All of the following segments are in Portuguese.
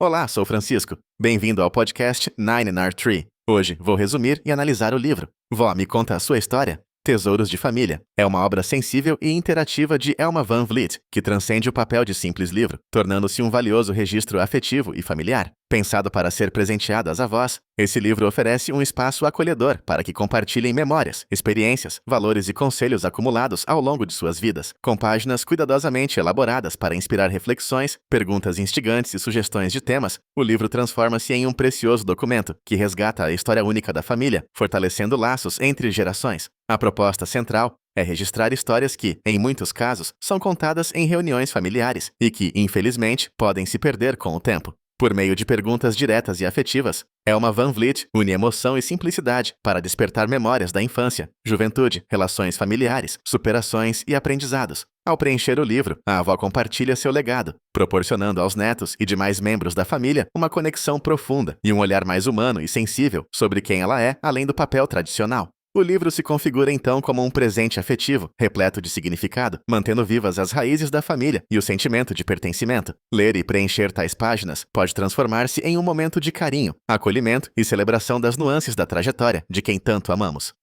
Olá, sou Francisco. Bem-vindo ao podcast Nine in Our Tree. Hoje vou resumir e analisar o livro. Vó, me conta a sua história? Tesouros de Família. É uma obra sensível e interativa de Elma Van Vliet, que transcende o papel de simples livro, tornando-se um valioso registro afetivo e familiar. Pensado para ser presenteado às avós, esse livro oferece um espaço acolhedor para que compartilhem memórias, experiências, valores e conselhos acumulados ao longo de suas vidas, com páginas cuidadosamente elaboradas para inspirar reflexões, perguntas instigantes e sugestões de temas. O livro transforma-se em um precioso documento que resgata a história única da família, fortalecendo laços entre gerações. A proposta central é registrar histórias que, em muitos casos, são contadas em reuniões familiares e que, infelizmente, podem se perder com o tempo. Por meio de perguntas diretas e afetivas, Elma Van Vliet une emoção e simplicidade para despertar memórias da infância, juventude, relações familiares, superações e aprendizados. Ao preencher o livro, a avó compartilha seu legado, proporcionando aos netos e demais membros da família uma conexão profunda e um olhar mais humano e sensível sobre quem ela é, além do papel tradicional. O livro se configura então como um presente afetivo, repleto de significado, mantendo vivas as raízes da família e o sentimento de pertencimento. Ler e preencher tais páginas pode transformar-se em um momento de carinho, acolhimento e celebração das nuances da trajetória de quem tanto amamos.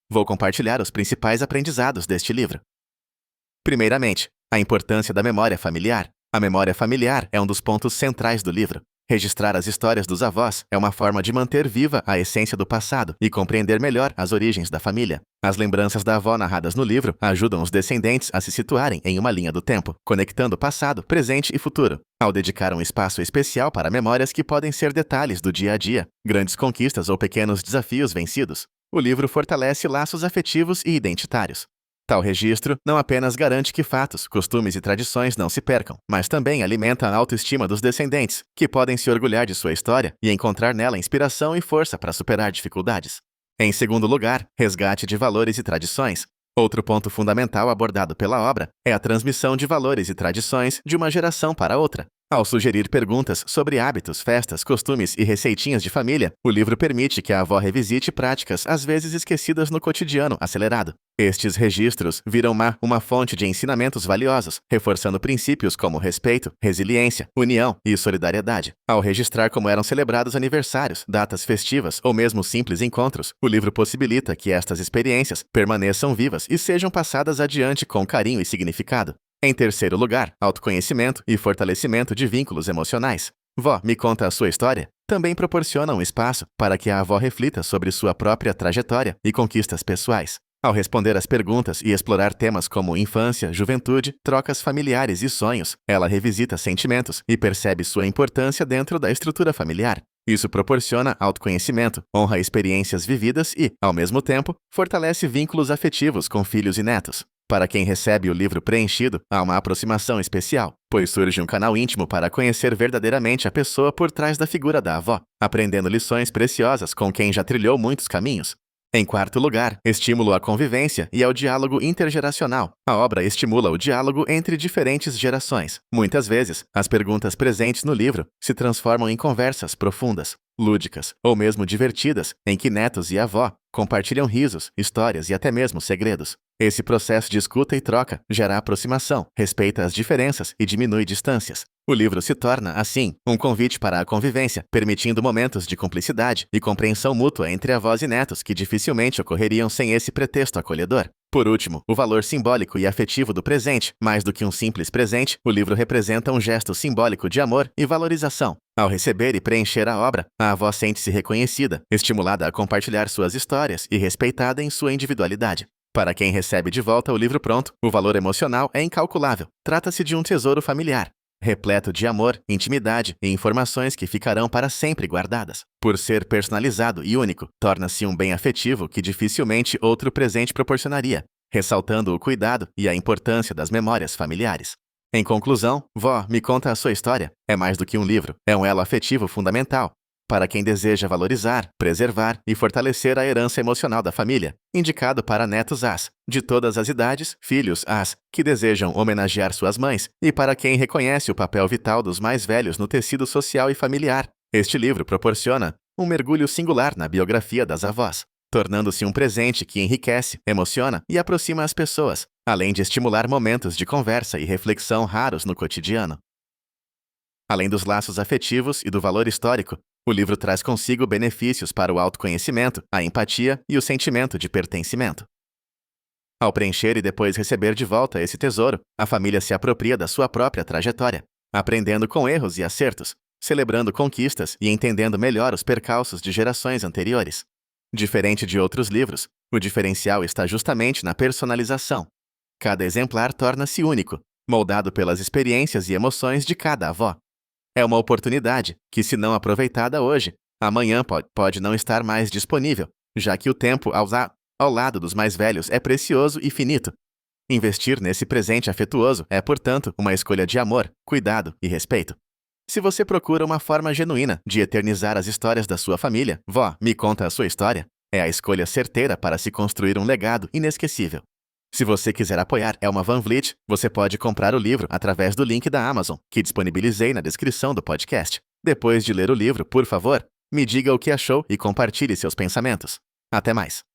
Vou compartilhar os principais aprendizados deste livro. Primeiramente, a importância da memória familiar. A memória familiar é um dos pontos centrais do livro. Registrar as histórias dos avós é uma forma de manter viva a essência do passado e compreender melhor as origens da família. As lembranças da avó narradas no livro ajudam os descendentes a se situarem em uma linha do tempo, conectando passado, presente e futuro. Ao dedicar um espaço especial para memórias que podem ser detalhes do dia a dia, grandes conquistas ou pequenos desafios vencidos, o livro fortalece laços afetivos e identitários. Tal registro não apenas garante que fatos, costumes e tradições não se percam, mas também alimenta a autoestima dos descendentes, que podem se orgulhar de sua história e encontrar nela inspiração e força para superar dificuldades. Em segundo lugar, resgate de valores e tradições. Outro ponto fundamental abordado pela obra é a transmissão de valores e tradições de uma geração para outra. Ao sugerir perguntas sobre hábitos, festas, costumes e receitinhas de família, o livro permite que a avó revisite práticas às vezes esquecidas no cotidiano acelerado. Estes registros viram uma fonte de ensinamentos valiosos, reforçando princípios como respeito, resiliência, união e solidariedade. Ao registrar como eram celebrados aniversários, datas festivas ou mesmo simples encontros, o livro possibilita que estas experiências permaneçam vivas e sejam passadas adiante com carinho e significado. Em terceiro lugar, autoconhecimento e fortalecimento de vínculos emocionais. Vó, me conta a sua história? Também proporciona um espaço para que a avó reflita sobre sua própria trajetória e conquistas pessoais. Ao responder às perguntas e explorar temas como infância, juventude, trocas familiares e sonhos, ela revisita sentimentos e percebe sua importância dentro da estrutura familiar. Isso proporciona autoconhecimento, honra experiências vividas e, ao mesmo tempo, fortalece vínculos afetivos com filhos e netos. Para quem recebe o livro preenchido, há uma aproximação especial, pois surge um canal íntimo para conhecer verdadeiramente a pessoa por trás da figura da avó, aprendendo lições preciosas com quem já trilhou muitos caminhos. Em quarto lugar, estímulo à convivência e ao diálogo intergeracional. A obra estimula o diálogo entre diferentes gerações. Muitas vezes, as perguntas presentes no livro se transformam em conversas profundas, lúdicas ou mesmo divertidas, em que netos e avó compartilham risos, histórias e até mesmo segredos. Esse processo de escuta e troca gera aproximação, respeita as diferenças e diminui distâncias. O livro se torna, assim, um convite para a convivência, permitindo momentos de cumplicidade e compreensão mútua entre avós e netos que dificilmente ocorreriam sem esse pretexto acolhedor. Por último, o valor simbólico e afetivo do presente. Mais do que um simples presente, o livro representa um gesto simbólico de amor e valorização. Ao receber e preencher a obra, a avó sente-se reconhecida, estimulada a compartilhar suas histórias e respeitada em sua individualidade. Para quem recebe de volta o livro pronto, o valor emocional é incalculável. Trata-se de um tesouro familiar, repleto de amor, intimidade e informações que ficarão para sempre guardadas. Por ser personalizado e único, torna-se um bem afetivo que dificilmente outro presente proporcionaria, ressaltando o cuidado e a importância das memórias familiares. Em conclusão, Vó, me conta a sua história. É mais do que um livro, é um elo afetivo fundamental para quem deseja valorizar, preservar e fortalecer a herança emocional da família, indicado para netos de todas as idades, filhos que desejam homenagear suas mães, e para quem reconhece o papel vital dos mais velhos no tecido social e familiar. Este livro proporciona um mergulho singular na biografia das avós, tornando-se um presente que enriquece, emociona e aproxima as pessoas, além de estimular momentos de conversa e reflexão raros no cotidiano. Além dos laços afetivos e do valor histórico, o livro traz consigo benefícios para o autoconhecimento, a empatia e o sentimento de pertencimento. Ao preencher e depois receber de volta esse tesouro, a família se apropria da sua própria trajetória, aprendendo com erros e acertos, celebrando conquistas e entendendo melhor os percalços de gerações anteriores. Diferente de outros livros, o diferencial está justamente na personalização. Cada exemplar torna-se único, moldado pelas experiências e emoções de cada avó. É uma oportunidade que, se não aproveitada hoje, amanhã pode não estar mais disponível, já que o tempo ao lado dos mais velhos é precioso e finito. Investir nesse presente afetuoso é, portanto, uma escolha de amor, cuidado e respeito. Se você procura uma forma genuína de eternizar as histórias da sua família, Vó, me conta a sua história, é a escolha certeira para se construir um legado inesquecível. Se você quiser apoiar Elma Van Vliet, você pode comprar o livro através do link da Amazon, que disponibilizei na descrição do podcast. Depois de ler o livro, por favor, me diga o que achou e compartilhe seus pensamentos. Até mais!